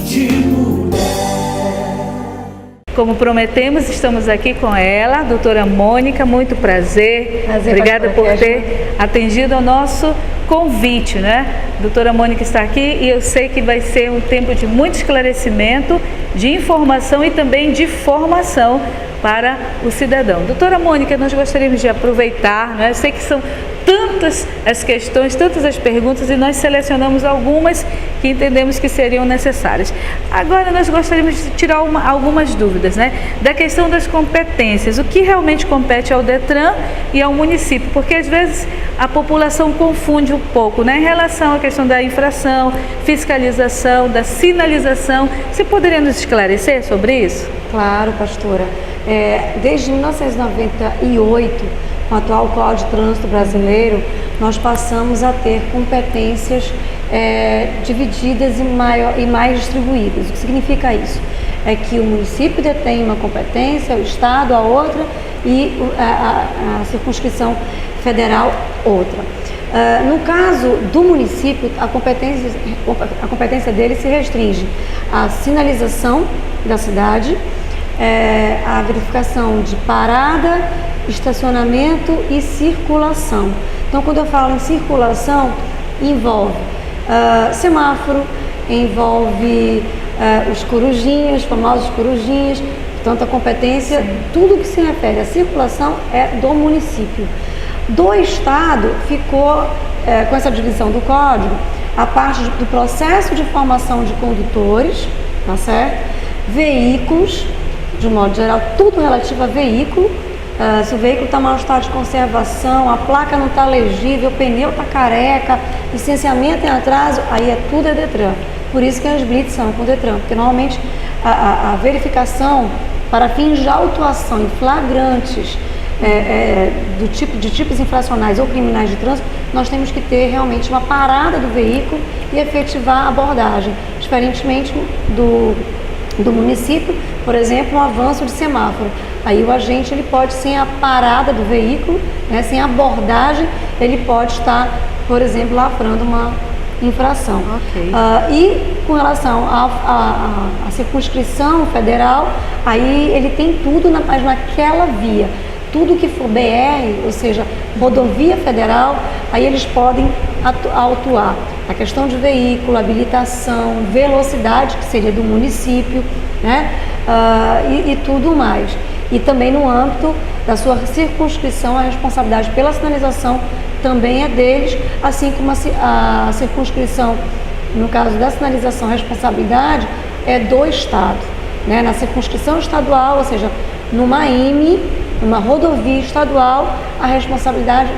de mulher. Como prometemos, estamos aqui com ela, doutora Mônica, muito prazer. Obrigada por ter atendido ao nosso convite, né? Doutora Mônica está aqui e eu sei que vai ser um tempo de muito esclarecimento, de informação e também de formação para o cidadão. Doutora Mônica, nós gostaríamos de aproveitar, né? Eu sei que são tantas as questões, tantas as perguntas e nós selecionamos algumas que entendemos que seriam necessárias. Agora nós gostaríamos de tirar algumas dúvidas, né? Da questão das competências, o que realmente compete ao Detran e ao município, porque às vezes a população confunde um pouco, né? Em relação à questão da infração, fiscalização, da sinalização. Você poderia nos esclarecer sobre isso? Claro, pastora. Desde 1998, com o atual Código de Trânsito Brasileiro, nós passamos a ter competências divididas e mais distribuídas. O que significa isso? É que o município detém uma competência, o Estado a outra e a circunscrição federal outra. No caso do município, a competência dele se restringe à sinalização da cidade, a verificação de parada, estacionamento e circulação. Então, quando eu falo em circulação, envolve semáforo, envolve os corujinhos, os famosos corujinhos, portanto a competência, tudo que se refere à circulação é do município. Do Estado ficou, com essa divisão do código, a parte do processo de formação de condutores, tá certo? Veículos, de um modo geral, tudo relativo a veículo. Se o veículo está em mau estado de conservação, a placa não está legível, o pneu está careca, licenciamento em atraso, aí tudo é Detran. Por isso que as blitz são com o Detran, porque normalmente a verificação para fins de autuação em flagrantes de tipos infracionais ou criminais de trânsito, nós temos que ter realmente uma parada do veículo e efetivar a abordagem, diferentemente do município, por exemplo, um avanço de semáforo. Aí o agente, ele pode, sem a parada do veículo, né, sem a abordagem, ele pode estar, por exemplo, lafrando uma infração. Okay. E com relação à circunscrição federal, aí ele tem tudo, mas naquela via. Tudo que for BR, ou seja, rodovia federal, aí eles podem autuar. A questão de veículo, habilitação, velocidade, que seria do município, né? E tudo mais. E também no âmbito da sua circunscrição, a responsabilidade pela sinalização também é deles, assim como a circunscrição, no caso da sinalização, a responsabilidade é do Estado, né? Na circunscrição estadual, ou seja, numa IME, numa rodovia estadual, a responsabilidade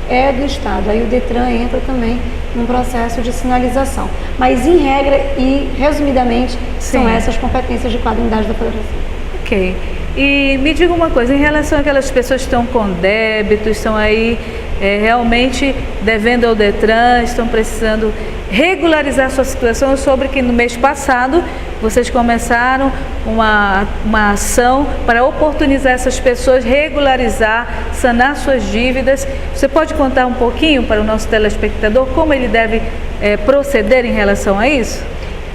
é do Estado. Aí o Detran entra também num processo de sinalização. Mas, em regra e resumidamente, são essas competências de cada unidade da federação. Ok. E me diga uma coisa, em relação àquelas pessoas que estão com débitos, estão aí realmente devendo ao Detran, estão precisando regularizar sua situação. Eu soube que no mês passado vocês começaram uma ação para oportunizar essas pessoas, regularizar, sanar suas dívidas. Você pode contar um pouquinho para o nosso telespectador como ele deve proceder em relação a isso?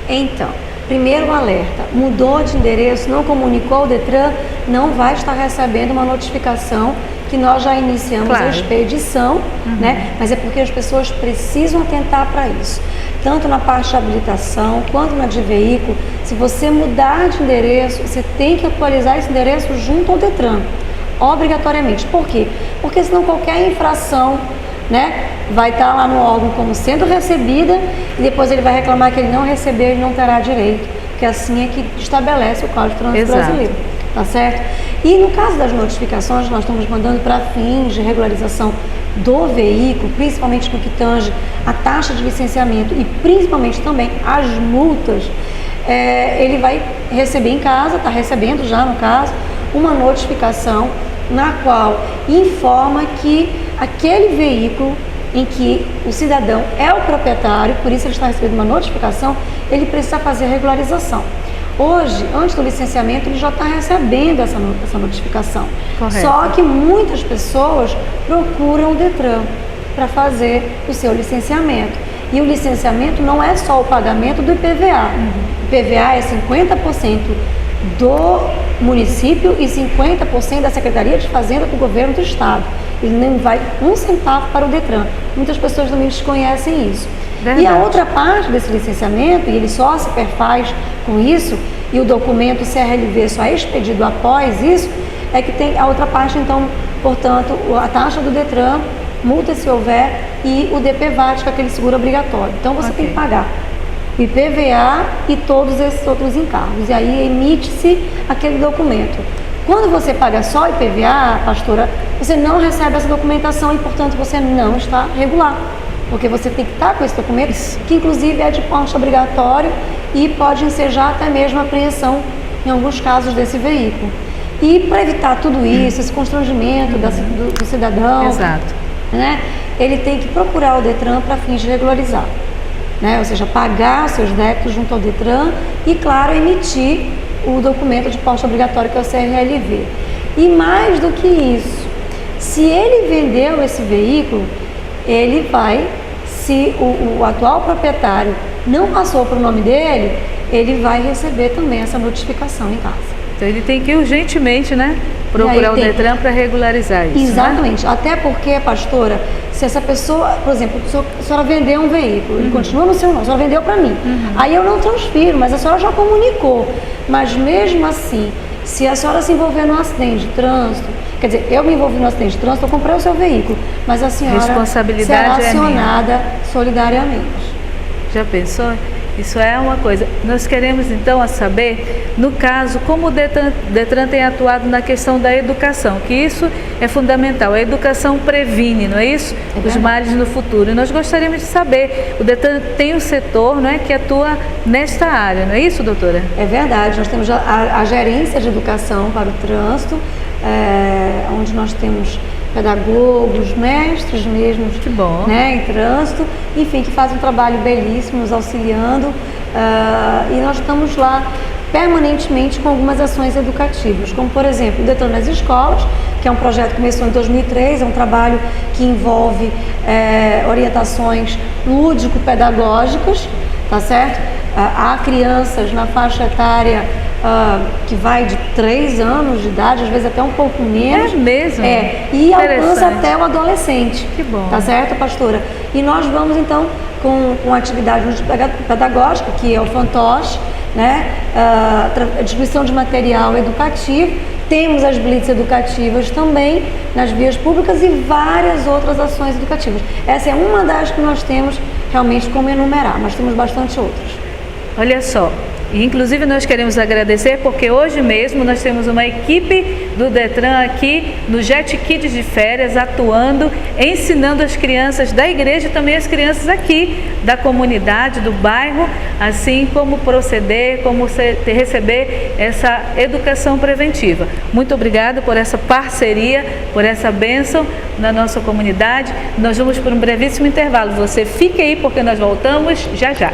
Então, primeiro alerta, mudou de endereço, não comunicou ao Detran, não vai estar recebendo uma notificação que nós já iniciamos a expedição, né? Mas é porque as pessoas precisam atentar para isso. Tanto na parte de habilitação, quanto na de veículo, se você mudar de endereço, você tem que atualizar esse endereço junto ao Detran, obrigatoriamente. Por quê? Porque senão qualquer infração, né, vai estar lá no órgão como sendo recebida e depois ele vai reclamar que ele não recebeu e não terá direito, porque assim é que estabelece o Código de Trânsito Brasileiro, tá certo? E no caso das notificações, nós estamos mandando para fins de regularização do veículo, principalmente no que tange a taxa de licenciamento e principalmente também as multas, ele vai receber em casa, está recebendo já no caso, uma notificação na qual informa que aquele veículo em que o cidadão é o proprietário, por isso ele está recebendo uma notificação, ele precisa fazer a regularização. Hoje, antes do licenciamento, ele já está recebendo essa notificação. Correto. Só que muitas pessoas procuram o Detran para fazer o seu licenciamento. E o licenciamento não é só o pagamento do IPVA. O IPVA é 50% do município e 50% da Secretaria de Fazenda do Governo do Estado. Ele não vai um centavo para o Detran. Muitas pessoas também desconhecem isso. Verdade. E a outra parte desse licenciamento, e ele só se perfaz com isso, e o documento CRLV só é expedido após isso, é que tem a outra parte, então, portanto, a taxa do Detran, multa se houver, e o DPVAT, que é aquele seguro obrigatório. Então, você tem que pagar IPVA e todos esses outros encargos. E aí emite-se aquele documento. Quando você paga só IPVA, pastora, você não recebe essa documentação e, portanto, você não está regular. Porque você tem que estar com esse documento, que inclusive é de porte obrigatório e pode ensejar até mesmo a apreensão, em alguns casos, desse veículo. E para evitar tudo isso, esse constrangimento do cidadão, exato, né, ele tem que procurar o Detran para fins de regularizar. Né? Ou seja, pagar os seus débitos junto ao Detran e, claro, emitir o documento de porte obrigatório, que é o CRLV. E mais do que isso, se ele vendeu esse veículo, ele vai, se o atual proprietário não passou para o nome dele, ele vai receber também essa notificação em casa. Então ele tem que urgentemente, né, procurar o Detran para regularizar isso. Exatamente. Né? Até porque, pastora, se essa pessoa, por exemplo, a senhora vendeu um veículo, ele continua no seu nome, a senhora vendeu para mim. Aí eu não transfiro, mas a senhora já comunicou. Mas mesmo assim, se a senhora se envolver num acidente de trânsito, quer dizer, eu me envolvi no acidente de trânsito, eu comprei o seu veículo, mas a senhora será acionada solidariamente. Já pensou? Isso é uma coisa. Nós queremos então saber, no caso, como o Detran tem atuado na questão da educação, que isso é fundamental. A educação previne, não é isso? Os males no futuro. E nós gostaríamos de saber, o Detran tem um setor, não é, que atua nesta área, não é isso, doutora? É verdade, nós temos a gerência de educação para o trânsito, onde nós temos pedagogos, mestres mesmo, né, em trânsito, enfim, que fazem um trabalho belíssimo, nos auxiliando, e nós estamos lá permanentemente com algumas ações educativas, como por exemplo o Detran nas escolas, que é um projeto que começou em 2003, é um trabalho que envolve orientações lúdico-pedagógicas, tá certo? Há crianças na faixa etária que vai de 3 anos de idade, às vezes até um pouco menos. É mesmo? E alcança até o adolescente. Que bom. Tá certo, pastora? E nós vamos então com atividade pedagógica, que é o fantoche, né? A distribuição de material educativo. Temos as blitz educativas também nas vias públicas e várias outras ações educativas. Essa é uma das que nós temos realmente como enumerar, mas temos bastante outras. Olha só, inclusive nós queremos agradecer porque hoje mesmo nós temos uma equipe do Detran aqui no Jet Kids de férias atuando, ensinando as crianças da igreja e também as crianças aqui da comunidade, do bairro, assim como proceder, como receber essa educação preventiva. Muito obrigada por essa parceria, por essa bênção na nossa comunidade. Nós vamos por um brevíssimo intervalo. Você fique aí porque nós voltamos já já.